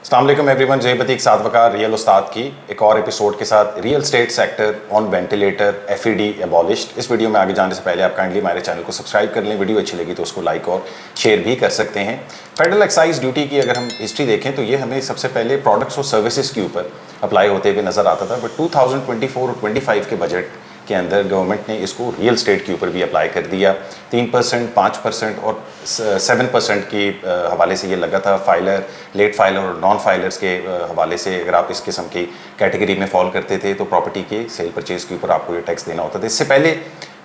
अस्सलाम वालेकुम एवरीवन, जय प्रतीक साथ वकार रियल उस्ताद की एक और एपिसोड के साथ real estate sector on ventilator FED abolished. इस वीडियो में आगे जाने से पहले आप काइंडली हमारे चैनल को सब्सक्राइब कर लें। वीडियो अच्छी लगी तो उसको लाइक और शेयर भी कर सकते हैं। फेडरल एक्साइज ड्यूटी की अगर हम हिस्ट्री देखें तो ये हमें सबसे पहले प्रोडक्ट्स और सर्विसेज के ऊपर अप्लाई होते हुए नजर आता था, बट 2024 और 25 के बजट के अंदर गवर्नमेंट ने इसको रियल स्टेट के ऊपर भी अप्लाई कर दिया। 3%, 5% और 7% के हवाले से ये लगा था। फाइलर, लेट फाइलर और नॉन फाइलर्स के हवाले से अगर आप इस किस्म की कैटेगरी में फॉल करते थे तो प्रॉपर्टी के सेल परचेज के ऊपर आपको ये टैक्स देना होता था। इससे पहले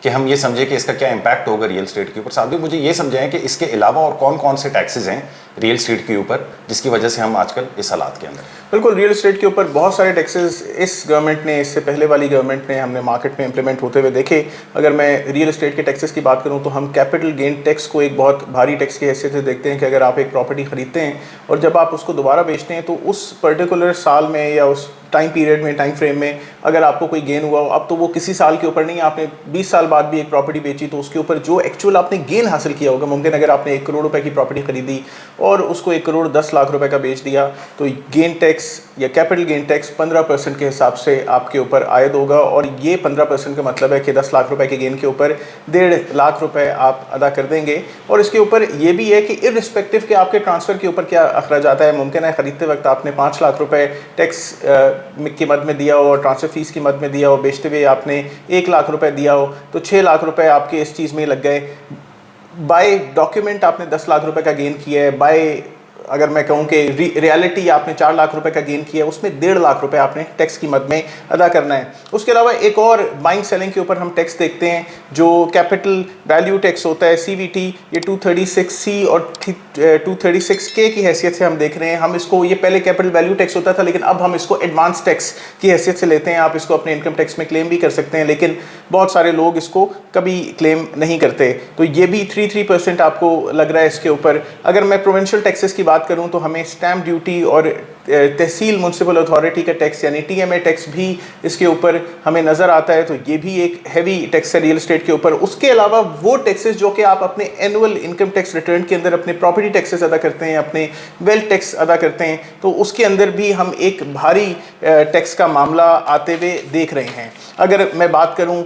कि हम ये समझे कि इसका क्या इम्पैक्ट होगा रियल स्टेट के ऊपर, साथ भी मुझे ये समझाएं कि इसके अलावा और कौन कौन से टैक्सेस हैं रियल स्टेट के ऊपर जिसकी वजह से हम आजकल इस हालात के अंदर। बिल्कुल, रियल एस्टेट के ऊपर बहुत सारे टैक्सेस इस गवर्नमेंट ने, इससे पहले वाली गवर्नमेंट ने हमने मार्केट में इंप्लीमेंट होते हुए देखे। अगर मैं रियल एस्टेट के टैक्सेस की बात करूं तो हम कैपिटल गेन टैक्स को एक बहुत भारी टैक्स की हैसियत से देखते हैं कि अगर आप एक प्रॉपर्टी खरीदते हैं और जब आप उसको दोबारा बेचते हैं तो उस पर्टिकुलर साल में या उस टाइम पीरियड में, टाइम फ्रेम में अगर आपको कोई गेन हुआ हो, अब तो वो किसी साल के ऊपर नहीं, आपने 20 साल बाद भी एक प्रॉपर्टी बेची तो उसके ऊपर जो एक्चुअल आपने गेन हासिल किया होगा, मुमकिन अगर आपने 1 करोड़ रुपए की प्रॉपर्टी खरीदी और उसको 1 करोड़ 10 लाख रुपए का बेच दिया तो गेन टैक्स या कैपिटल गेन टैक्स 15% के हिसाब से आपके ऊपर आयद होगा। और ये 15% का मतलब है कि 10 लाख रुपए के गेन के ऊपर 1.5 लाख रुपए आप अदा कर देंगे। और इसके ऊपर ये भी है कि इर्रिस्पेक्टिव के आपके ट्रांसफ़र के ऊपर क्या अखराज आता है, मुमकिन है ख़रीदते वक्त आपने 5 लाख रुपए टैक्स की मद में दिया हो और ट्रांसफ़र फीस की मद में दिया हो, बेचते हुए आपने 1 लाख रुपए दिया हो तो 6 लाख रुपए आपके इस चीज़ में लग गए। बाय डॉक्यूमेंट आपने 10 लाख रुपए का गेन किया है, बाय अगर मैं कहूँ कि रियलिटी आपने 4 लाख रुपए का गेन किया है, उसमें 1.5 लाख रुपए आपने टैक्स की मद में अदा करना है। उसके अलावा एक और बाइंग सेलिंग के ऊपर हम टैक्स देखते हैं जो कैपिटल वैल्यू टैक्स होता है, CVT। ये 236C और 236K की हैसियत से हम देख रहे हैं। हम इसको, ये पहले कैपिटल वैल्यू टैक्स होता था लेकिन अब हम इसको एडवांस टैक्स की हैसियत से लेते हैं। आप इसको अपने इनकम टैक्स में क्लेम भी कर सकते हैं लेकिन बहुत सारे लोग इसको कभी क्लेम नहीं करते। तो ये भी 3% आपको लग रहा है इसके ऊपर। अगर मैं प्रोविंशियल टैक्सेस की बात करूं तो हमें स्टैम्प ड्यूटी और तहसील म्युनिसिपल अथॉरिटी का टैक्स यानी TMA टैक्स भी इसके ऊपर हमें नज़र आता है। तो ये भी एक हैवी टैक्स है रियल एस्टेट के ऊपर। उसके अलावा वो टैक्सेस जो कि आप अपने एनुअल इनकम टैक्स रिटर्न के अंदर अपने प्रॉपर्टी टैक्सेस अदा करते हैं, अपने वेल्थ टैक्स अदा करते हैं, तो उसके अंदर भी हम एक भारी टैक्स का मामला आते हुए देख रहे हैं। अगर मैं बात करूँ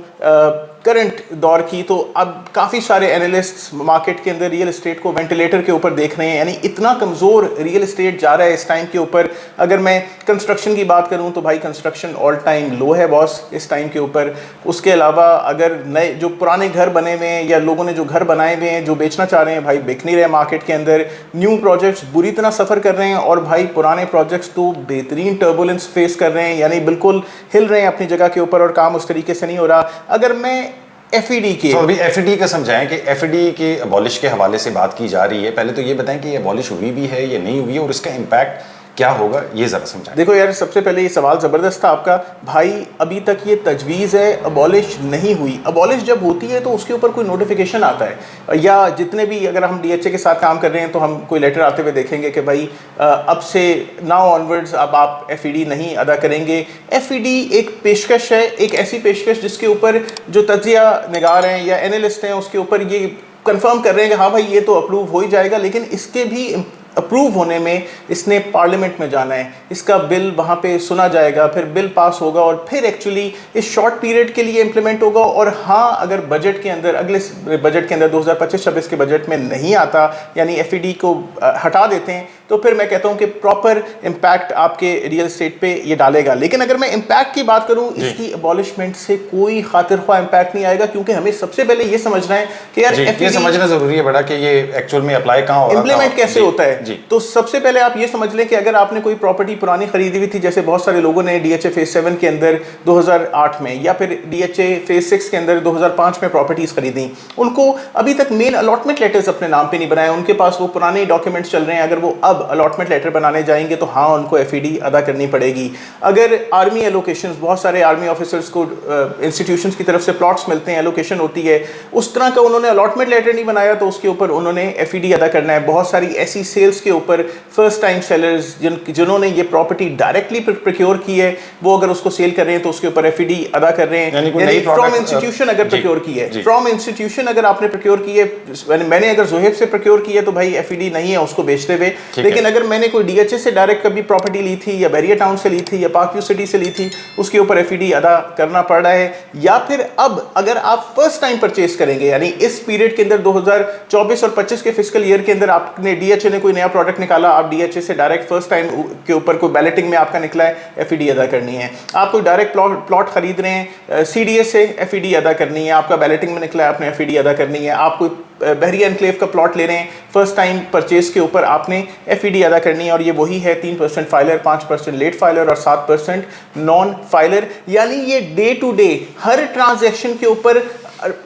करंट दौर की तो अब काफ़ी सारे एनालिस्ट मार्केट के अंदर रियल एस्टेट को वेंटिलेटर के ऊपर देख रहे हैं, यानी इतना कमज़ोर रियल एस्टेट जा रहा है इस टाइम के ऊपर। अगर मैं कंस्ट्रक्शन की बात करूं तो भाई कंस्ट्रक्शन ऑल टाइम लो है बॉस इस टाइम के ऊपर। उसके अलावा अगर नए जो पुराने घर बने हुए हैं या लोगों ने जो घर बनाए हुए हैं जो बेचना चाह रहे हैं, भाई बिक नहीं रहे मार्केट के अंदर। न्यू प्रोजेक्ट्स बुरी तरह सफ़र कर रहे हैं और भाई पुराने प्रोजेक्ट्स तो बेहतरीन टर्बुलेंस फेस कर रहे हैं, यानी बिल्कुल हिल रहे हैं अपनी जगह के ऊपर और काम उस तरीके से नहीं हो रहा। अगर मैं एफईडी के, तो अभी एफईडी का समझाएं कि एफईडी के अबॉलिश के हवाले से बात की जा रही है। पहले तो ये बताएं कि ये अबॉलिश हुई भी है या नहीं हुई और उसका इम्पैक्ट क्या होगा, ये ज़रा समझाएं। देखो यार, सबसे पहले ये सवाल ज़बरदस्त था आपका भाई। अभी तक ये तजवीज़ है, अबॉलिश नहीं हुई। अबॉलिश जब होती है तो उसके ऊपर कोई नोटिफिकेशन आता है या जितने भी, अगर हम DHA के साथ काम कर रहे हैं तो हम कोई लेटर आते हुए देखेंगे कि भाई अब से नाउ ऑनवर्ड्स अब आप एफईडी नहीं अदा करेंगे। एफईडी एक पेशकश है, एक ऐसी पेशकश जिसके ऊपर जो तज्जिया निगार हैं या एनालिस्ट हैं उसके ऊपर ये कंफर्म कर रहे हैं कि हाँ भाई ये तो अप्रूव हो ही जाएगा, लेकिन इसके भी अप्रूव होने में इसने पार्लियामेंट में जाना है, इसका बिल वहाँ पे सुना जाएगा, फिर बिल पास होगा और फिर एक्चुअली इस शॉर्ट पीरियड के लिए इम्प्लीमेंट होगा। और हाँ, अगर बजट के अंदर, अगले बजट के अंदर 2025-26 के बजट में नहीं आता, यानी एफईडी को हटा देते हैं, तो फिर मैं कहता हूँ कि प्रॉपर इम्पैक्ट आपके रियल एस्टेट पे ये डालेगा। लेकिन अगर मैं इम्पैक्ट की बात करूँ, इसकी अबॉलिशमेंट से कोई खातिर ख्वाह इम्पैक्ट नहीं आएगा, क्योंकि हमें सबसे पहले ये समझना है कि यार ये समझना जरूरी है बड़ा कि ये एक्चुअल में अप्लाई कहाँ होगा, इम्प्लीमेंट कैसे होता है। तो सबसे पहले आप ये समझ लें कि अगर आपने कोई प्रॉपर्टी पुरानी खरीदी हुई थी, जैसे बहुत सारे लोगों ने DHA फेज 7 के अंदर 2008 में या फिर DHA फेज 6 के अंदर 2005 में प्रॉपर्टीज खरीदी, उनको अभी तक मेन अलॉटमेंट लेटर्स अपने नाम पे नहीं बनाए, उनके पास वो पुराने डॉक्यूमेंट्स चल रहे हैं। अगर वो अब अलॉटमेंट लेटर बनाने जाएंगे तो हाँ, उनको एफईडी अदा करनी पड़ेगी। अगर आर्मी एलोकेशंस, बहुत सारे आर्मी ऑफिसर्स को इंस्टीट्यूशंस की तरफ से प्लॉट्स मिलते हैं, एलोकेशन होती है, उस तरह का उन्होंने अलॉटमेंट लेटर नहीं बनाया तो उसके ऊपर उन्होंने एफईडी अदा करना है। बहुत सारी ऐसी सेल्स के ऊपर फर्स्ट टाइम सेलर्स जिन्होंने ये प्रॉपर्टी डायरेक्टली प्रोक्योर की है, वो अगर उसको सेल कर रहे हैं तो उसके ऊपर एफईडी अदा कर रहे हैं। यानी फ्रॉम इंस्टीट्यूशन अगर प्रोक्योर की है, फ्रॉम इंस्टीट्यूशन अगर आपने प्रोक्योर की है, मैंने अगर ज़ोहेब से प्रोक्योर की है तो भाई एफईडी नहीं है उसको बेचते हुए। लेकिन अगर मैंने कोई DHA से डायरेक्ट कभी प्रॉपर्टी ली थी या बैरियर टाउन से ली थी या पार्क व्यू सिटी से ली थी, उसके ऊपर FED अदा करना पड़ रहा है। या फिर अब अगर आप फर्स्ट टाइम परचेज करेंगे, यानी इस पीरियड के अंदर 2024 और 25 के फिस्कल ईयर के अंदर आपने DHA ने कोई नया प्रोडक्ट निकाला, आप DHA से डायरेक्ट फर्स्ट टाइम के ऊपर कोई बैलेटिंग में आपका निकला है, FED अदा करनी है। आप कोई डायरेक्ट प्लॉट खरीद रहे हैं, CDA से FED अदा करनी है, आपका बैलेटिंग में निकला है, आपने FED अदा करनी है। आप कोई बहरिया एनक्लेव का प्लॉट ले रहे हैं, फर्स्ट टाइम परचेज के ऊपर आपने FED अदा करनी है, और ये वही है 3% फाइलर, 5% लेट फाइलर और 7% नॉन फाइलर। यानी ये डे टू डे हर ट्रांजैक्शन के ऊपर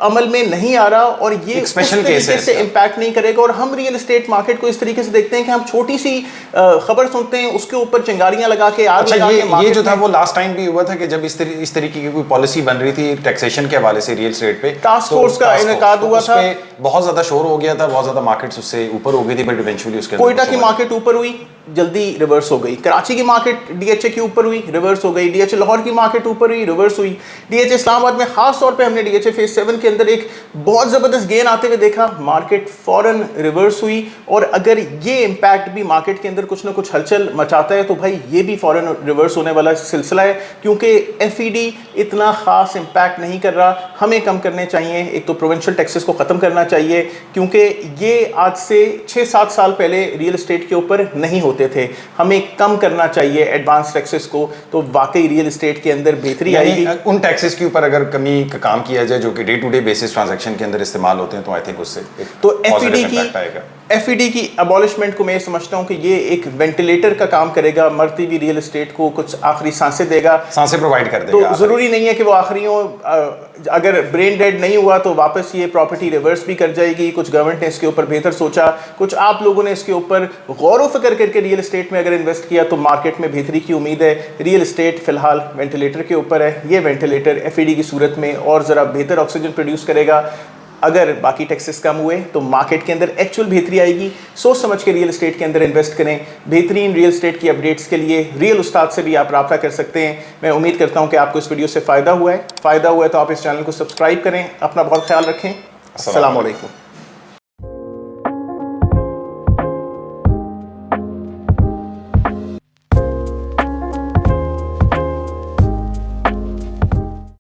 अमल में नहीं आ रहा, और ये स्पेशल केस से इम्पैक्ट नहीं करेगा। और हम रियल एस्टेट मार्केट को इस तरीके से देखते हैं कि हम छोटी सी खबर सुनते हैं, उसके ऊपर चिंगारियां लगा के आग लगा के ये जो था वो लास्ट टाइम भी हुआ था कि जब इस तरीके की कोई पॉलिसी बन रही थी टैक्सेशन के हवाले से रियल एस्टेट पे, टास्क फोर्स का इनेकाद हुआ था, बहुत ज्यादा शोर हो गया था, बहुत ज्यादा मार्केट्स उससे ऊपर हो गई थी, बट इवेंचुअली उसके कोयटा की मार्केट ऊपर हुई, जल्दी रिवर्स हो गई। कराची की मार्केट DHA की ऊपर हुई, रिवर्स हो गई। DHA लाहौर की मार्केट ऊपर हुई, रिवर्स हुई। DHA इस्लामाबाद में खास तौर पे हमने DHA फेज 7 के अंदर एक बहुत ज़बरदस्त गेन आते हुए देखा, मार्केट फौरन रिवर्स हुई। और अगर ये इम्पैक्ट भी मार्केट के अंदर कुछ ना कुछ हलचल मचाता है तो भाई ये भी फौरन रिवर्स होने वाला सिलसिला है, क्योंकि FED इतना ख़ास इम्पैक्ट नहीं कर रहा। हमें कम करने चाहिए, एक तो प्रोविंशियल टैक्सेस को ख़त्म करना चाहिए, क्योंकि ये आज से 6-7 साल पहले रियल एस्टेट के ऊपर नहीं होते थे। हमें कम करना चाहिए एडवांस टैक्सेस को, तो वाकई रियल एस्टेट के अंदर बेहतरी आएगी। उन टैक्सेस के ऊपर अगर कमी का काम किया जाए जो कि day to day basis transaction के अंदर इस्तेमाल होते हैं, तो आई थिंक उससे तो FED की अबॉलिशमेंट को मैं समझता हूं कि ये एक वेंटिलेटर का काम करेगा, मरती हुई रियल एस्टेट को कुछ आखिरी सांसें देगा, सांसें प्रोवाइड कर देगा। तो ज़रूरी नहीं है कि वो आखिरी हो, अगर ब्रेन डेड नहीं हुआ तो वापस ये प्रॉपर्टी रिवर्स भी कर जाएगी। कुछ गवर्नमेंट ने इसके ऊपर बेहतर सोचा, कुछ आप लोगों ने इसके ऊपर गौर व फिक्र करके रियल एस्टेट में अगर इन्वेस्ट किया तो मार्केट में बेहतरी की उम्मीद है। रियल एस्टेट फिलहाल वेंटिलेटर के ऊपर है, ये वेंटिलेटर FED की सूरत में और ज़रा बेहतर ऑक्सीजन प्रोड्यूस करेगा। अगर बाकी टैक्सेस कम हुए तो मार्केट के अंदर एक्चुअल बेहतरी आएगी। सोच समझ के रियल एस्टेट के अंदर इन्वेस्ट करें। बेहतरीन रियल एस्टेट की अपडेट्स के लिए रियल उस्ताद से भी आप रब्ता कर सकते हैं। मैं उम्मीद करता हूं कि आपको इस वीडियो से फ़ायदा हुआ है तो आप इस चैनल को सब्सक्राइब करें। अपना बहुत ख्याल रखें। अस्सलाम वालेकुम।